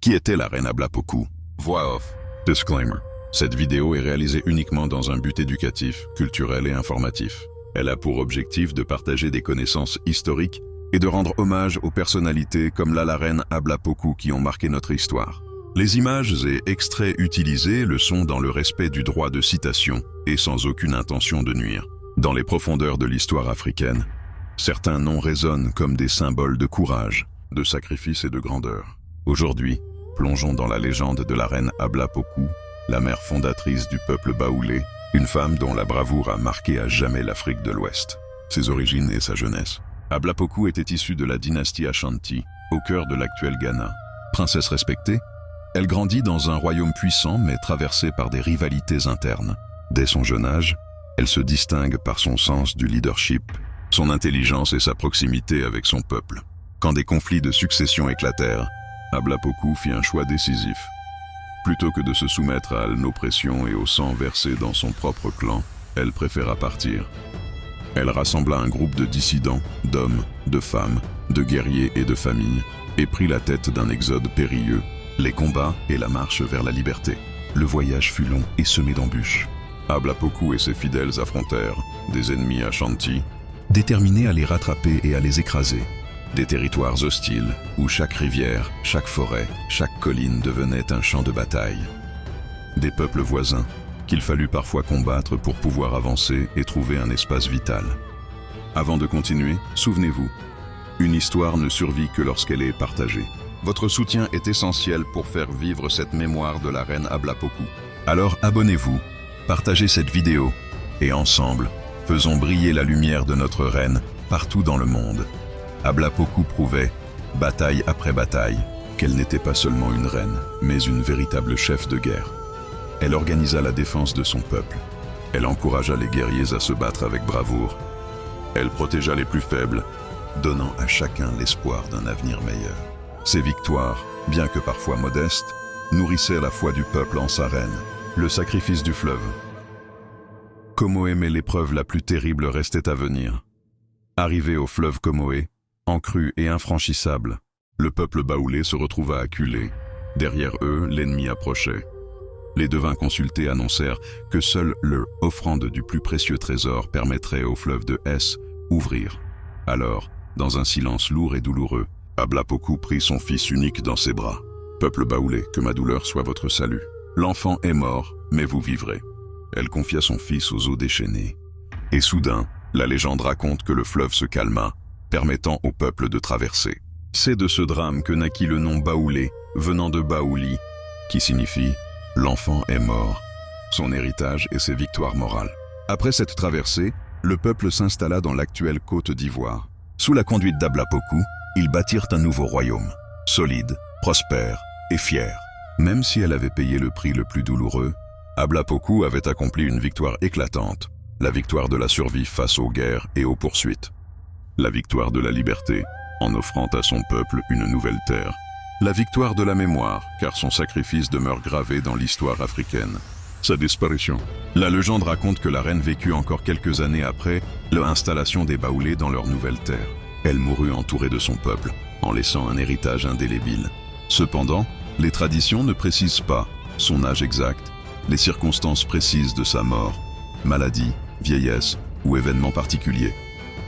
Qui était la reine Ablapoku? Voix off. Disclaimer. Cette vidéo est réalisée uniquement dans un but éducatif, culturel et informatif. Elle a pour objectif de partager des connaissances historiques et de rendre hommage aux personnalités comme la reine Ablapoku qui ont marqué notre histoire. Les images et extraits utilisés le sont dans le respect du droit de citation et sans aucune intention de nuire. Dans les profondeurs de l'histoire africaine, certains noms résonnent comme des symboles de courage, de sacrifice et de grandeur. Aujourd'hui, plongeons dans la légende de la reine Ablapoku, la mère fondatrice du peuple baoulé, une femme dont la bravoure a marqué à jamais l'Afrique de l'Ouest, ses origines et sa jeunesse. Ablapoku était issue de la dynastie Ashanti, au cœur de l'actuel Ghana. Princesse respectée, elle grandit dans un royaume puissant mais traversé par des rivalités internes. Dès son jeune âge, elle se distingue par son sens du leadership, son intelligence et sa proximité avec son peuple. Quand des conflits de succession éclatèrent, Ablapoku fit un choix décisif. Plutôt que de se soumettre à l'oppression et au sang versé dans son propre clan, elle préféra partir. Elle rassembla un groupe de dissidents, d'hommes, de femmes, de guerriers et de familles, et prit la tête d'un exode périlleux, les combats et la marche vers la liberté. Le voyage fut long et semé d'embûches. Ablapoku et ses fidèles affrontèrent des ennemis Ashanti, déterminés à les rattraper et à les écraser. Des territoires hostiles, où chaque rivière, chaque forêt, chaque colline devenait un champ de bataille. Des peuples voisins, qu'il fallut parfois combattre pour pouvoir avancer et trouver un espace vital. Avant de continuer, souvenez-vous, une histoire ne survit que lorsqu'elle est partagée. Votre soutien est essentiel pour faire vivre cette mémoire de la reine Ablapoku. Alors abonnez-vous, partagez cette vidéo, et ensemble, faisons briller la lumière de notre reine partout dans le monde. Ablapoku prouvait, bataille après bataille, qu'elle n'était pas seulement une reine, mais une véritable chef de guerre. Elle organisa la défense de son peuple. Elle encouragea les guerriers à se battre avec bravoure. Elle protégea les plus faibles, donnant à chacun l'espoir d'un avenir meilleur. Ces victoires, bien que parfois modestes, nourrissaient la foi du peuple en sa reine. Le sacrifice du fleuve. Comoé, mais l'épreuve la plus terrible restait à venir. Arrivé au fleuve Comoé, encru et infranchissable, le peuple baoulé se retrouva acculé. Derrière eux, l'ennemi approchait. Les devins consultés annoncèrent que seule leur offrande du plus précieux trésor permettrait au fleuve de S ouvrir. Alors, dans un silence lourd et douloureux, Ablapoku prit son fils unique dans ses bras. « Peuple baoulé, que ma douleur soit votre salut. L'enfant est mort, mais vous vivrez. » Elle confia son fils aux eaux déchaînées. Et soudain, la légende raconte que le fleuve se calma, permettant au peuple de traverser. C'est de ce drame que naquit le nom baoulé, venant de baouli, qui signifie « l'enfant est mort », son héritage et ses victoires morales. Après cette traversée, le peuple s'installa dans l'actuelle Côte d'Ivoire. Sous la conduite d'Ablapoku, ils bâtirent un nouveau royaume, solide, prospère et fier. Même si elle avait payé le prix le plus douloureux, Ablapoku avait accompli une victoire éclatante, la victoire de la survie face aux guerres et aux poursuites. La victoire de la liberté, en offrant à son peuple une nouvelle terre. La victoire de la mémoire, car son sacrifice demeure gravé dans l'histoire africaine. Sa disparition. La légende raconte que la reine vécut encore quelques années après l'installation des Baoulés dans leur nouvelle terre. Elle mourut entourée de son peuple, en laissant un héritage indélébile. Cependant, les traditions ne précisent pas son âge exact, les circonstances précises de sa mort, maladie, vieillesse ou événement particulier.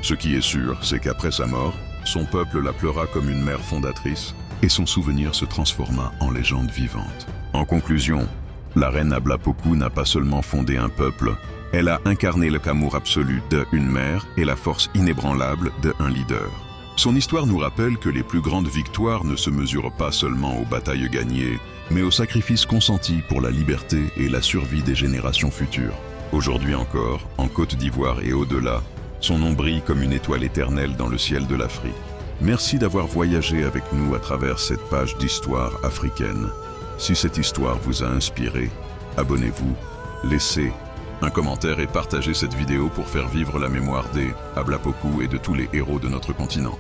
Ce qui est sûr, c'est qu'après sa mort, son peuple la pleura comme une mère fondatrice et son souvenir se transforma en légende vivante. En conclusion, la reine Ablapoku n'a pas seulement fondé un peuple, elle a incarné l'amour absolu d'une mère et la force inébranlable d'un leader. Son histoire nous rappelle que les plus grandes victoires ne se mesurent pas seulement aux batailles gagnées, mais aux sacrifices consentis pour la liberté et la survie des générations futures. Aujourd'hui encore, en Côte d'Ivoire et au-delà, son nom brille comme une étoile éternelle dans le ciel de l'Afrique. Merci d'avoir voyagé avec nous à travers cette page d'histoire africaine. Si cette histoire vous a inspiré, abonnez-vous, laissez un commentaire et partagez cette vidéo pour faire vivre la mémoire des Ablapoku et de tous les héros de notre continent.